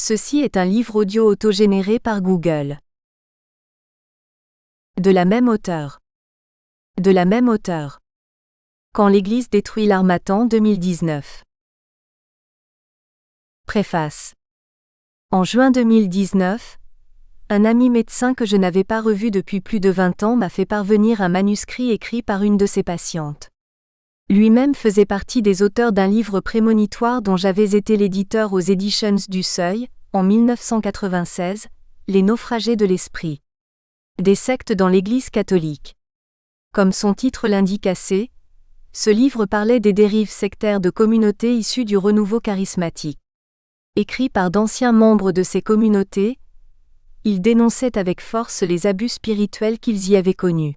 Ceci est un livre audio autogénéré par Google. De la même auteure. De la même auteure. Quand l'Église détruit l'Harmattan 2019. Préface. En juin 2019, un ami médecin que je n'avais pas revu depuis plus de 20 ans m'a fait parvenir un manuscrit écrit par une de ses patientes. Lui-même faisait partie des auteurs d'un livre prémonitoire dont j'avais été l'éditeur aux Éditions du Seuil, en 1996, Les naufragés de l'esprit. Des sectes dans l'Église catholique. Comme son titre l'indique assez, ce livre parlait des dérives sectaires de communautés issues du renouveau charismatique. Écrit par d'anciens membres de ces communautés, il dénonçait avec force les abus spirituels qu'ils y avaient connus.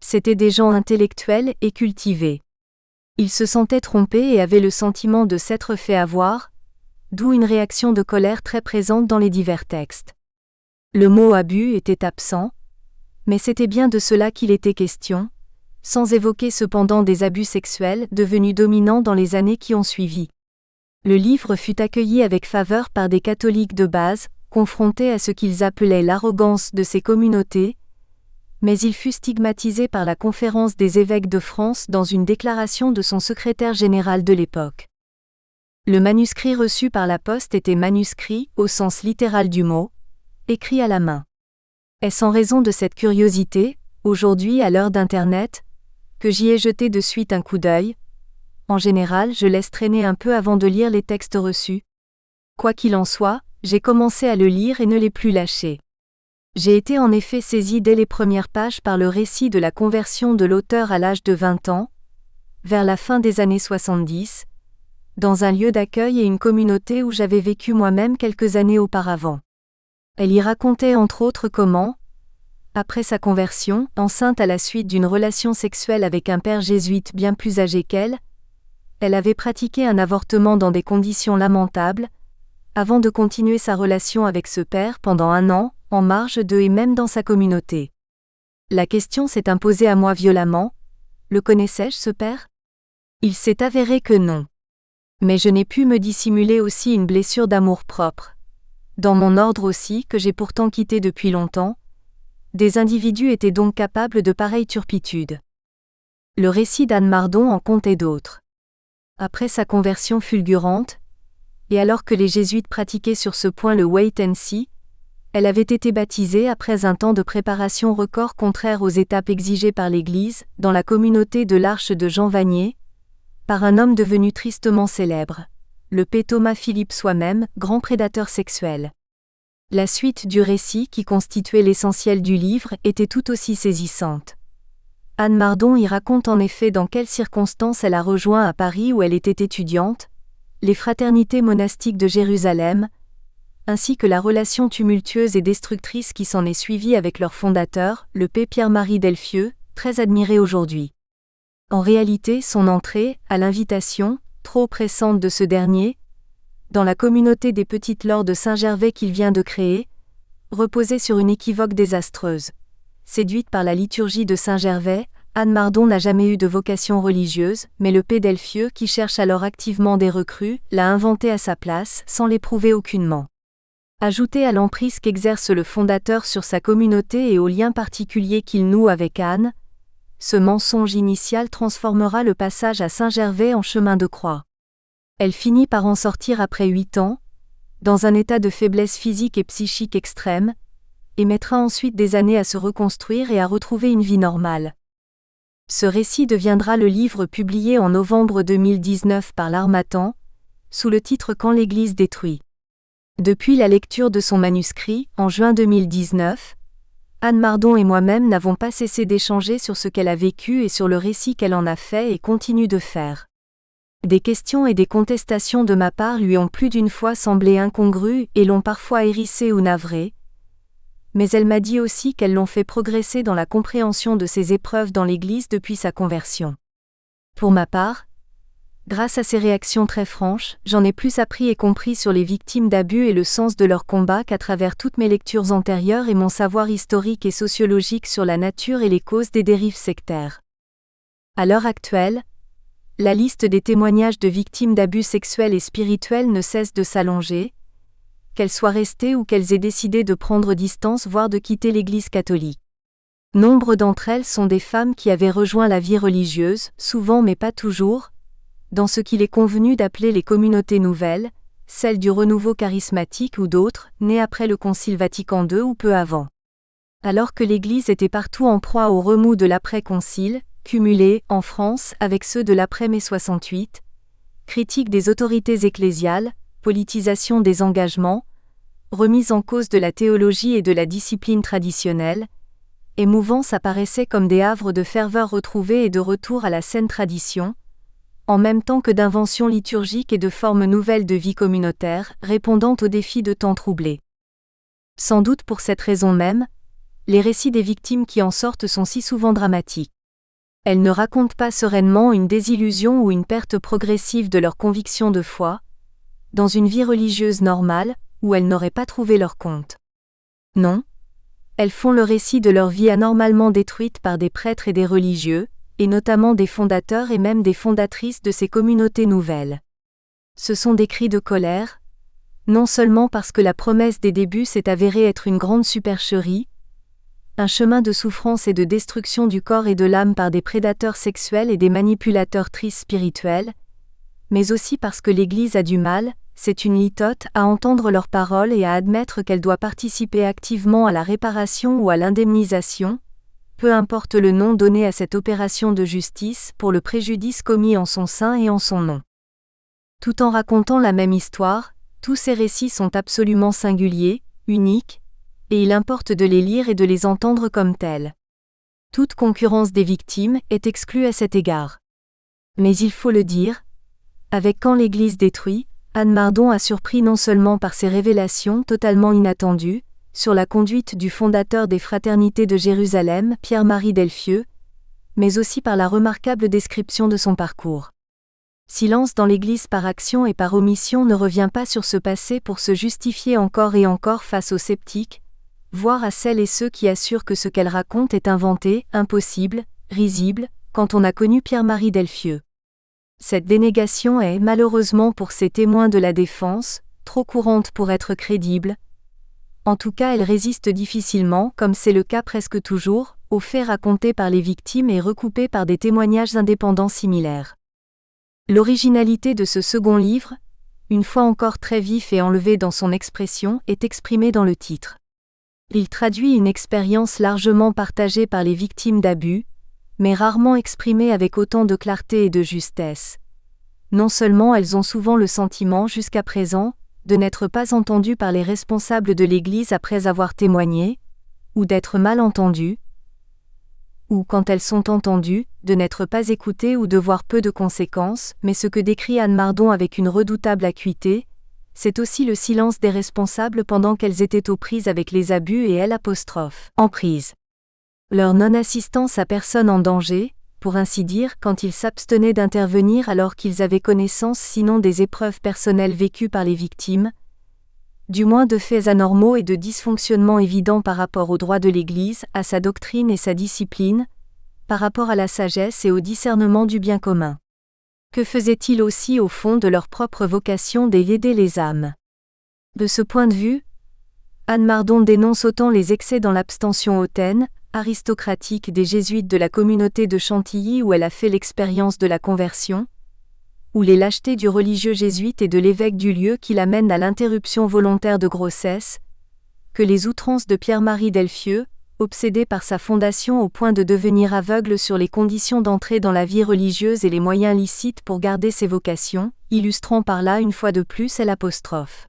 C'étaient des gens intellectuels et cultivés. Ils se sentaient trompés et avaient le sentiment de s'être fait avoir, d'où une réaction de colère très présente dans les divers textes. Le mot abus était absent, mais c'était bien de cela qu'il était question, sans évoquer cependant des abus sexuels devenus dominants dans les années qui ont suivi. Le livre fut accueilli avec faveur par des catholiques de base, confrontés à ce qu'ils appelaient l'arrogance de ces communautés, mais il fut stigmatisé par la Conférence des évêques de France dans une déclaration de son secrétaire général de l'époque. Le manuscrit reçu par la poste était manuscrit, au sens littéral du mot, écrit à la main. Est-ce en raison de cette curiosité, aujourd'hui à l'heure d'Internet, que j'y ai jeté de suite un coup d'œil? En général, je laisse traîner un peu avant de lire les textes reçus. Quoi qu'il en soit, j'ai commencé à le lire et ne l'ai plus lâché. J'ai été en effet saisi dès les premières pages par le récit de la conversion de l'auteur à l'âge de 20 ans, vers la fin des années 70, dans un lieu d'accueil et une communauté où j'avais vécu moi-même quelques années auparavant. Elle y racontait entre autres comment, après sa conversion, enceinte à la suite d'une relation sexuelle avec un père jésuite bien plus âgé qu'elle, elle avait pratiqué un avortement dans des conditions lamentables, avant de continuer sa relation avec ce père pendant 1 an, en marge de et même dans sa communauté. La question s'est imposée à moi violemment, le connaissais-je ce père? Il s'est avéré que non. Mais je n'ai pu me dissimuler aussi une blessure d'amour-propre. Dans mon ordre aussi, que j'ai pourtant quitté depuis longtemps, des individus étaient donc capables de pareilles turpitudes. Le récit d'Anne Mardon en comptait d'autres. Après sa conversion fulgurante, et alors que les jésuites pratiquaient sur ce point le wait and see, elle avait été baptisée après un temps de préparation record contraire aux étapes exigées par l'Église, dans la communauté de l'Arche de Jean Vanier, par un homme devenu tristement célèbre, le P. Thomas Philippe soi-même, grand prédateur sexuel. La suite du récit qui constituait l'essentiel du livre était tout aussi saisissante. Anne Mardon y raconte en effet dans quelles circonstances elle a rejoint à Paris où elle était étudiante, les fraternités monastiques de Jérusalem, ainsi que la relation tumultueuse et destructrice qui s'en est suivie avec leur fondateur, le P. Pierre-Marie Delfieux, très admiré aujourd'hui. En réalité, son entrée, à l'invitation, trop pressante de ce dernier, dans la communauté des Petites Laures de Saint-Gervais qu'il vient de créer, reposait sur une équivoque désastreuse. Séduite par la liturgie de Saint-Gervais, Anne Mardon n'a jamais eu de vocation religieuse, mais le P. Delfieux, qui cherche alors activement des recrues, l'a inventée à sa place, sans l'éprouver aucunement. Ajouté à l'emprise qu'exerce le fondateur sur sa communauté et au lien particulier qu'il noue avec Anne, ce mensonge initial transformera le passage à Saint-Gervais en chemin de croix. Elle finit par en sortir après 8 ans, dans un état de faiblesse physique et psychique extrême, et mettra ensuite des années à se reconstruire et à retrouver une vie normale. Ce récit deviendra le livre publié en novembre 2019 par l'Harmattan, sous le titre Quand l'Église détruit. Depuis la lecture de son manuscrit, en juin 2019, Anne Mardon et moi-même n'avons pas cessé d'échanger sur ce qu'elle a vécu et sur le récit qu'elle en a fait et continue de faire. Des questions et des contestations de ma part lui ont plus d'une fois semblé incongrues et l'ont parfois hérissée ou navrée, mais elle m'a dit aussi qu'elles l'ont fait progresser dans la compréhension de ses épreuves dans l'Église depuis sa conversion. Pour ma part, grâce à ces réactions très franches, j'en ai plus appris et compris sur les victimes d'abus et le sens de leur combat qu'à travers toutes mes lectures antérieures et mon savoir historique et sociologique sur la nature et les causes des dérives sectaires. À l'heure actuelle, la liste des témoignages de victimes d'abus sexuels et spirituels ne cesse de s'allonger, qu'elles soient restées ou qu'elles aient décidé de prendre distance voire de quitter l'Église catholique. Nombre d'entre elles sont des femmes qui avaient rejoint la vie religieuse, souvent mais pas toujours, dans ce qu'il est convenu d'appeler les communautés nouvelles, celles du renouveau charismatique ou d'autres, nées après le Concile Vatican II ou peu avant. Alors que l'Église était partout en proie au remous de l'après-concile, cumulé, en France, avec ceux de l'après-mai 68, critique des autorités ecclésiales, politisation des engagements, remise en cause de la théologie et de la discipline traditionnelle, et mouvance apparaissaient comme des havres de ferveur retrouvés et de retour à la saine tradition, en même temps que d'inventions liturgiques et de formes nouvelles de vie communautaire, répondant aux défis de temps troublés. Sans doute pour cette raison même, les récits des victimes qui en sortent sont si souvent dramatiques. Elles ne racontent pas sereinement une désillusion ou une perte progressive de leur conviction de foi, dans une vie religieuse normale, où elles n'auraient pas trouvé leur compte. Non, elles font le récit de leur vie anormalement détruite par des prêtres et des religieux, et notamment des fondateurs et même des fondatrices de ces communautés nouvelles. Ce sont des cris de colère, non seulement parce que la promesse des débuts s'est avérée être une grande supercherie, un chemin de souffrance et de destruction du corps et de l'âme par des prédateurs sexuels et des manipulateurs tristes spirituels, mais aussi parce que l'Église a du mal, c'est une litote, à entendre leurs paroles et à admettre qu'elle doit participer activement à la réparation ou à l'indemnisation, peu importe le nom donné à cette opération de justice pour le préjudice commis en son sein et en son nom. Tout en racontant la même histoire, tous ces récits sont absolument singuliers, uniques, et il importe de les lire et de les entendre comme tels. Toute concurrence des victimes est exclue à cet égard. Mais il faut le dire, avec Quand l'Église détruit, Anne Mardon a surpris non seulement par ses révélations totalement inattendues, sur la conduite du fondateur des Fraternités de Jérusalem, Pierre-Marie Delfieux, mais aussi par la remarquable description de son parcours. Silence dans l'Église par action et par omission ne revient pas sur ce passé pour se justifier encore et encore face aux sceptiques, voire à celles et ceux qui assurent que ce qu'elle raconte est inventé, impossible, risible, quand on a connu Pierre-Marie Delfieux. Cette dénégation est, malheureusement pour ces témoins de la défense, trop courante pour être crédible. En tout cas, elle résiste difficilement, comme c'est le cas presque toujours, aux faits racontés par les victimes et recoupés par des témoignages indépendants similaires. L'originalité de ce second livre, une fois encore très vif et enlevé dans son expression, est exprimée dans le titre. Il traduit une expérience largement partagée par les victimes d'abus, mais rarement exprimée avec autant de clarté et de justesse. Non seulement elles ont souvent le sentiment, jusqu'à présent, de n'être pas entendues par les responsables de l'Église après avoir témoigné, ou d'être mal entendues, ou quand elles sont entendues, de n'être pas écoutées ou de voir peu de conséquences, mais ce que décrit Anne Mardon avec une redoutable acuité, c'est aussi le silence des responsables pendant qu'elles étaient aux prises avec les abus et elles en prise. Leur non-assistance à personne en danger, pour ainsi dire, quand ils s'abstenaient d'intervenir alors qu'ils avaient connaissance sinon des épreuves personnelles vécues par les victimes, du moins de faits anormaux et de dysfonctionnements évidents par rapport au droit de l'Église, à sa doctrine et sa discipline, par rapport à la sagesse et au discernement du bien commun. Que faisaient-ils aussi au fond de leur propre vocation d'aider les âmes? De ce point de vue, Anne Mardon dénonce autant les excès dans l'abstention hautaine, aristocratique des jésuites de la communauté de Chantilly où elle a fait l'expérience de la conversion, ou les lâchetés du religieux jésuite et de l'évêque du lieu qui l'amènent à l'interruption volontaire de grossesse, que les outrances de Pierre-Marie Delfieux, obsédé par sa fondation au point de devenir aveugle sur les conditions d'entrée dans la vie religieuse et les moyens licites pour garder ses vocations, illustrant par là une fois de plus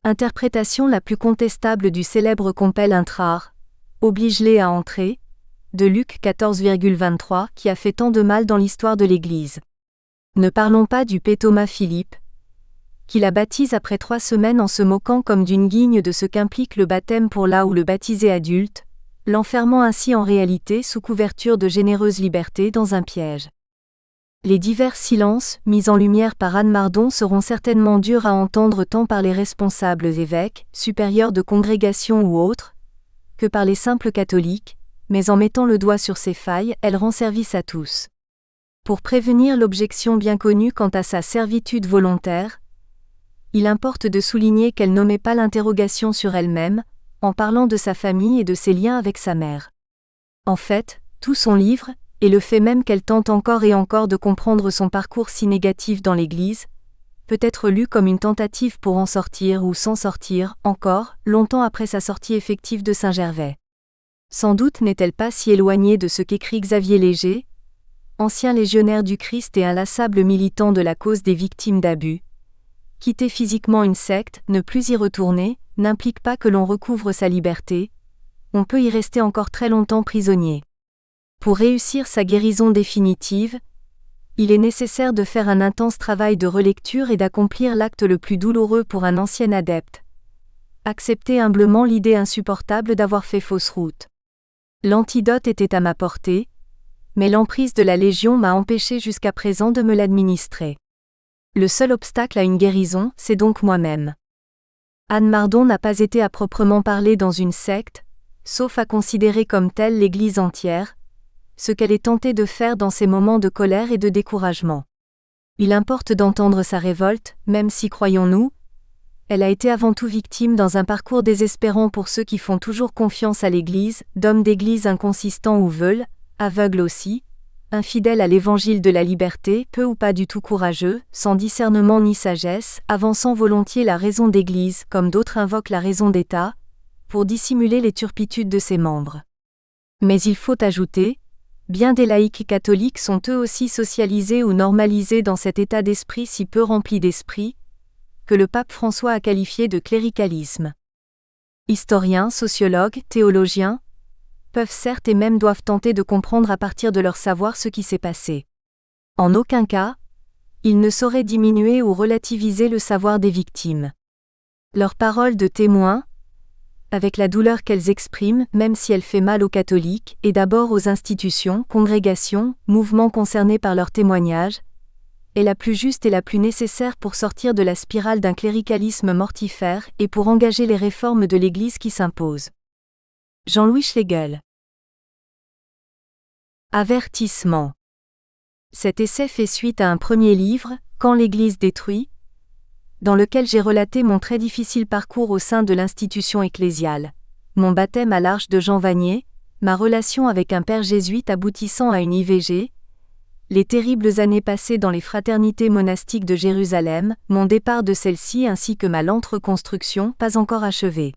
interprétation la plus contestable du célèbre compel intrar, oblige-les à entrer, de Luc 14,23 qui a fait tant de mal dans l'histoire de l'Église. Ne parlons pas du P. Thomas Philippe, qui la baptise après 3 semaines en se moquant comme d'une guigne de ce qu'implique le baptême pour la ou le baptisé adulte, l'enfermant ainsi en réalité sous couverture de généreuse liberté dans un piège. Les divers silences, mis en lumière par Anne Mardon, seront certainement durs à entendre tant par les responsables évêques, supérieurs de congrégation ou autres, que par les simples catholiques, mais en mettant le doigt sur ces failles, elle rend service à tous. Pour prévenir l'objection bien connue quant à sa servitude volontaire, il importe de souligner qu'elle n'omet pas l'interrogation sur elle-même, en parlant de sa famille et de ses liens avec sa mère. En fait, tout son livre, et le fait même qu'elle tente encore et encore de comprendre son parcours si négatif dans l'Église, peut être lu comme une tentative pour en sortir ou s'en sortir, encore, longtemps après sa sortie effective de Saint-Gervais. Sans doute n'est-elle pas si éloignée de ce qu'écrit Xavier Léger, ancien légionnaire du Christ et inlassable militant de la cause des victimes d'abus. Quitter physiquement une secte, ne plus y retourner, n'implique pas que l'on recouvre sa liberté, on peut y rester encore très longtemps prisonnier. Pour réussir sa guérison définitive, il est nécessaire de faire un intense travail de relecture et d'accomplir l'acte le plus douloureux pour un ancien adepte. Accepter humblement l'idée insupportable d'avoir fait fausse route. L'antidote était à ma portée, mais l'emprise de la Légion m'a empêché jusqu'à présent de me l'administrer. Le seul obstacle à une guérison, c'est donc moi-même. Anne Mardon n'a pas été à proprement parler dans une secte, sauf à considérer comme telle l'Église entière, ce qu'elle est tentée de faire dans ces moments de colère et de découragement. Il importe d'entendre sa révolte, même si, croyons-nous, elle a été avant tout victime dans un parcours désespérant pour ceux qui font toujours confiance à l'Église, d'hommes d'Église inconsistants ou aveugles aussi, infidèles à l'évangile de la liberté, peu ou pas du tout courageux, sans discernement ni sagesse, avançant volontiers la raison d'Église comme d'autres invoquent la raison d'État, pour dissimuler les turpitudes de ses membres. Mais il faut ajouter, bien des laïcs catholiques sont eux aussi socialisés ou normalisés dans cet état d'esprit si peu rempli d'esprit, que le pape François a qualifié de cléricalisme. Historiens, sociologues, théologiens, peuvent certes et même doivent tenter de comprendre à partir de leur savoir ce qui s'est passé. En aucun cas, ils ne sauraient diminuer ou relativiser le savoir des victimes. Leurs paroles de témoins, avec la douleur qu'elles expriment, même si elle fait mal aux catholiques, et d'abord aux institutions, congrégations, mouvements concernés par leurs témoignages, est la plus juste et la plus nécessaire pour sortir de la spirale d'un cléricalisme mortifère et pour engager les réformes de l'Église qui s'imposent. Jean-Louis Schlegel. Avertissement. Cet essai fait suite à un premier livre, Quand l'Église détruit, dans lequel j'ai relaté mon très difficile parcours au sein de l'institution ecclésiale, mon baptême à l'Arche de Jean Vanier, ma relation avec un père jésuite aboutissant à une IVG, les terribles années passées dans les fraternités monastiques de Jérusalem, mon départ de celle-ci ainsi que ma lente reconstruction, pas encore achevée.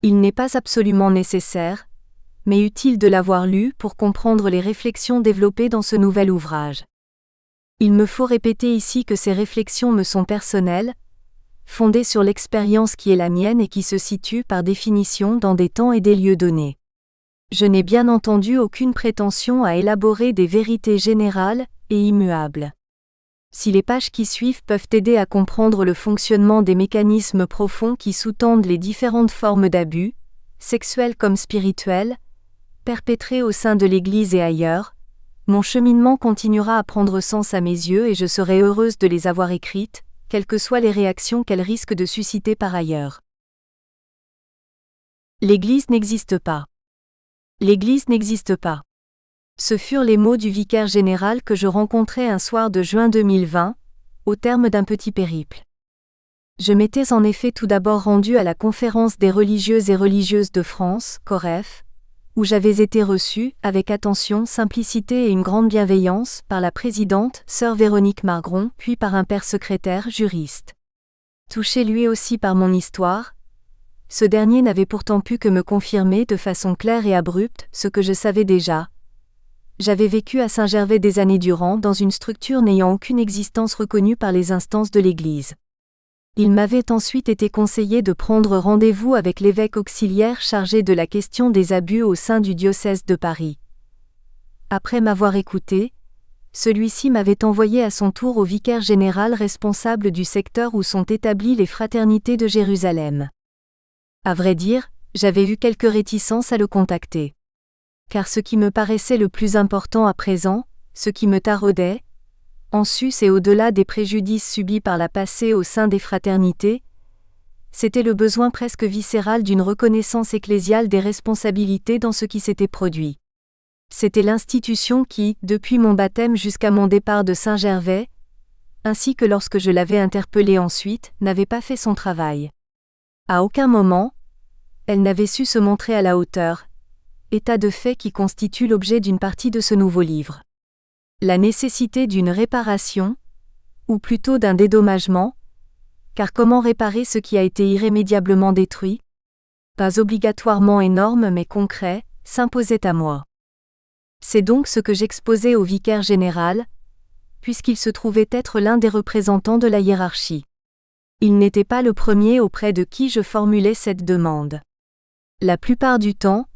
Il n'est pas absolument nécessaire, mais utile de l'avoir lu pour comprendre les réflexions développées dans ce nouvel ouvrage. Il me faut répéter ici que ces réflexions me sont personnelles, fondées sur l'expérience qui est la mienne et qui se situe par définition dans des temps et des lieux donnés. Je n'ai bien entendu aucune prétention à élaborer des vérités générales et immuables. Si les pages qui suivent peuvent aider à comprendre le fonctionnement des mécanismes profonds qui sous-tendent les différentes formes d'abus, sexuels comme spirituels, perpétrés au sein de l'Église et ailleurs, mon cheminement continuera à prendre sens à mes yeux et je serai heureuse de les avoir écrites, quelles que soient les réactions qu'elles risquent de susciter par ailleurs. L'Église n'existe pas. L'Église n'existe pas. Ce furent les mots du vicaire général que je rencontrai un soir de juin 2020, au terme d'un petit périple. Je m'étais en effet tout d'abord rendue à la Conférence des religieux et religieuses de France, COREF, où j'avais été reçue, avec attention, simplicité et une grande bienveillance, par la présidente, sœur Véronique Margron, puis par un père secrétaire, juriste. Touché lui aussi par mon histoire, ce dernier n'avait pourtant pu que me confirmer de façon claire et abrupte ce que je savais déjà. J'avais vécu à Saint-Gervais des années durant dans une structure n'ayant aucune existence reconnue par les instances de l'Église. Il m'avait ensuite été conseillé de prendre rendez-vous avec l'évêque auxiliaire chargé de la question des abus au sein du diocèse de Paris. Après m'avoir écouté, celui-ci m'avait envoyé à son tour au vicaire général responsable du secteur où sont établies les fraternités de Jérusalem. À vrai dire, j'avais eu quelques réticences à le contacter. Car ce qui me paraissait le plus important à présent, ce qui me taraudait, en sus et au-delà des préjudices subis par la passée au sein des fraternités, c'était le besoin presque viscéral d'une reconnaissance ecclésiale des responsabilités dans ce qui s'était produit. C'était l'institution qui, depuis mon baptême jusqu'à mon départ de Saint-Gervais, ainsi que lorsque je l'avais interpellée ensuite, n'avait pas fait son travail. À aucun moment, elle n'avait su se montrer à la hauteur, état de fait qui constitue l'objet d'une partie de ce nouveau livre. La nécessité d'une réparation, ou plutôt d'un dédommagement, car comment réparer ce qui a été irrémédiablement détruit? Pas obligatoirement énorme mais concret, s'imposait à moi. C'est donc ce que j'exposais au vicaire général, puisqu'il se trouvait être l'un des représentants de la hiérarchie. Il n'était pas le premier auprès de qui je formulais cette demande. La plupart du temps,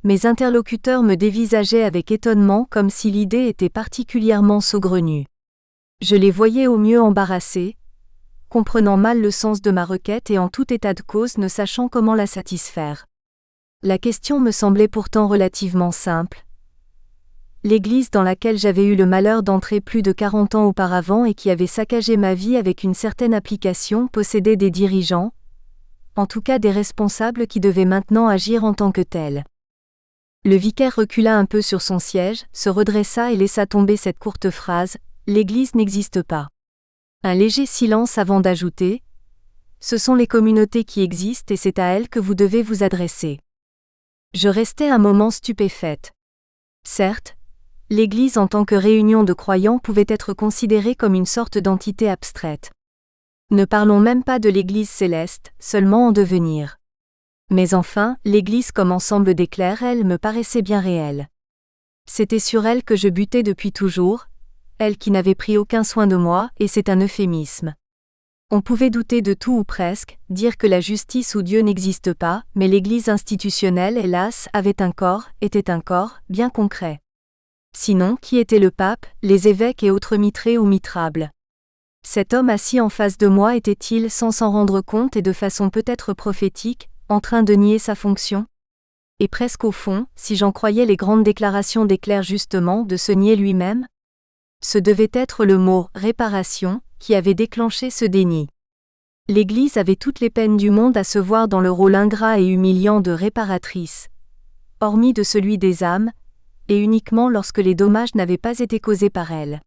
mes interlocuteurs me dévisageaient avec étonnement comme si l'idée était particulièrement saugrenue. Je les voyais au mieux embarrassés, comprenant mal le sens de ma requête et en tout état de cause ne sachant comment la satisfaire. La question me semblait pourtant relativement simple. L'église dans laquelle j'avais eu le malheur d'entrer plus de 40 ans auparavant et qui avait saccagé ma vie avec une certaine application possédait des dirigeants, en tout cas des responsables qui devaient maintenant agir en tant que tels. Le vicaire recula un peu sur son siège, se redressa et laissa tomber cette courte phrase « L'Église n'existe pas ». Un léger silence avant d'ajouter « Ce sont les communautés qui existent et c'est à elles que vous devez vous adresser ». Je restai un moment stupéfaite. Certes, l'Église en tant que réunion de croyants pouvait être considérée comme une sorte d'entité abstraite. Ne parlons même pas de l'Église céleste, seulement en devenir. Mais enfin, l'Église comme ensemble des clercs, elle, me paraissait bien réelle. C'était sur elle que je butais depuis toujours, elle qui n'avait pris aucun soin de moi, et c'est un euphémisme. On pouvait douter de tout ou presque, dire que la justice ou Dieu n'existe pas, mais l'Église institutionnelle, hélas, avait un corps, était un corps, bien concret. Sinon, qui était le pape, les évêques et autres mitrés ou mitrables? Cet homme assis en face de moi était-il, sans s'en rendre compte et de façon peut-être prophétique, en train de nier sa fonction? Et presque au fond, si j'en croyais les grandes déclarations des clercs justement, de se nier lui-même? Ce devait être le mot « réparation » qui avait déclenché ce déni. L'Église avait toutes les peines du monde à se voir dans le rôle ingrat et humiliant de réparatrice, hormis de celui des âmes, et uniquement lorsque les dommages n'avaient pas été causés par elle.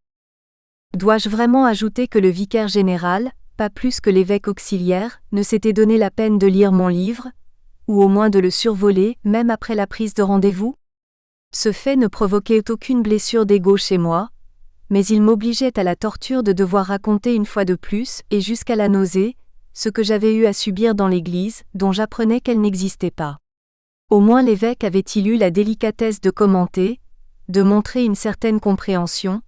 Dois-je vraiment ajouter que le vicaire général, pas plus que l'évêque auxiliaire, ne s'était donné la peine de lire mon livre, ou au moins de le survoler, même après la prise de rendez-vous? Ce fait ne provoquait aucune blessure d'ego chez moi, mais il m'obligeait à la torture de devoir raconter une fois de plus, et jusqu'à la nausée, ce que j'avais eu à subir dans l'Église, dont j'apprenais qu'elle n'existait pas. Au moins l'évêque avait-il eu la délicatesse de commenter, de montrer une certaine compréhension,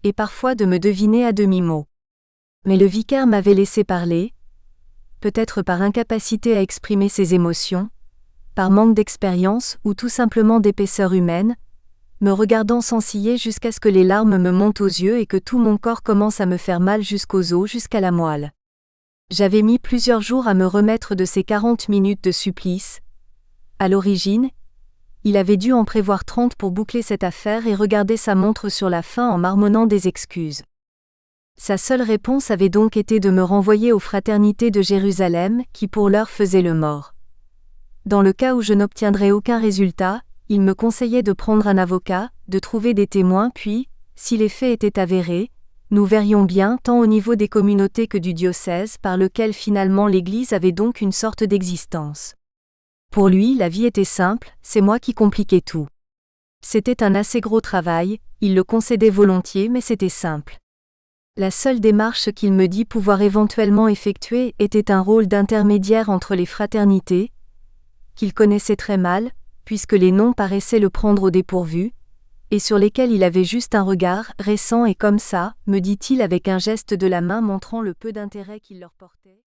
et parfois de me deviner à demi-mot. Mais le vicaire m'avait laissé parler, peut-être par incapacité à exprimer ses émotions, par manque d'expérience ou tout simplement d'épaisseur humaine, me regardant sans ciller jusqu'à ce que les larmes me montent aux yeux et que tout mon corps commence à me faire mal jusqu'aux os, jusqu'à la moelle. J'avais mis plusieurs jours à me remettre de ces 40 minutes de supplice. À l'origine, il avait dû en prévoir 30 pour boucler cette affaire et regarder sa montre sur la fin en marmonnant des excuses. Sa seule réponse avait donc été de me renvoyer aux fraternités de Jérusalem, qui pour l'heure faisaient le mort. Dans le cas où je n'obtiendrais aucun résultat, il me conseillait de prendre un avocat, de trouver des témoins puis, si les faits étaient avérés, nous verrions bien tant au niveau des communautés que du diocèse par lequel finalement l'Église avait donc une sorte d'existence. Pour lui, la vie était simple, c'est moi qui compliquais tout. C'était un assez gros travail, il le concédait volontiers mais c'était simple. La seule démarche qu'il me dit pouvoir éventuellement effectuer était un rôle d'intermédiaire entre les fraternités, qu'il connaissait très mal, puisque les noms paraissaient le prendre au dépourvu, et sur lesquels il avait juste un regard, récent et comme ça, me dit-il avec un geste de la main montrant le peu d'intérêt qu'il leur portait.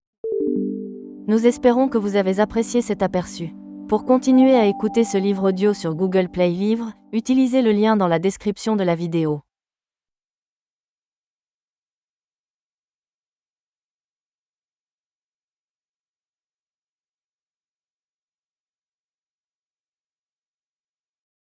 Nous espérons que vous avez apprécié cet aperçu. Pour continuer à écouter ce livre audio sur Google Play Livres, utilisez le lien dans la description de la vidéo.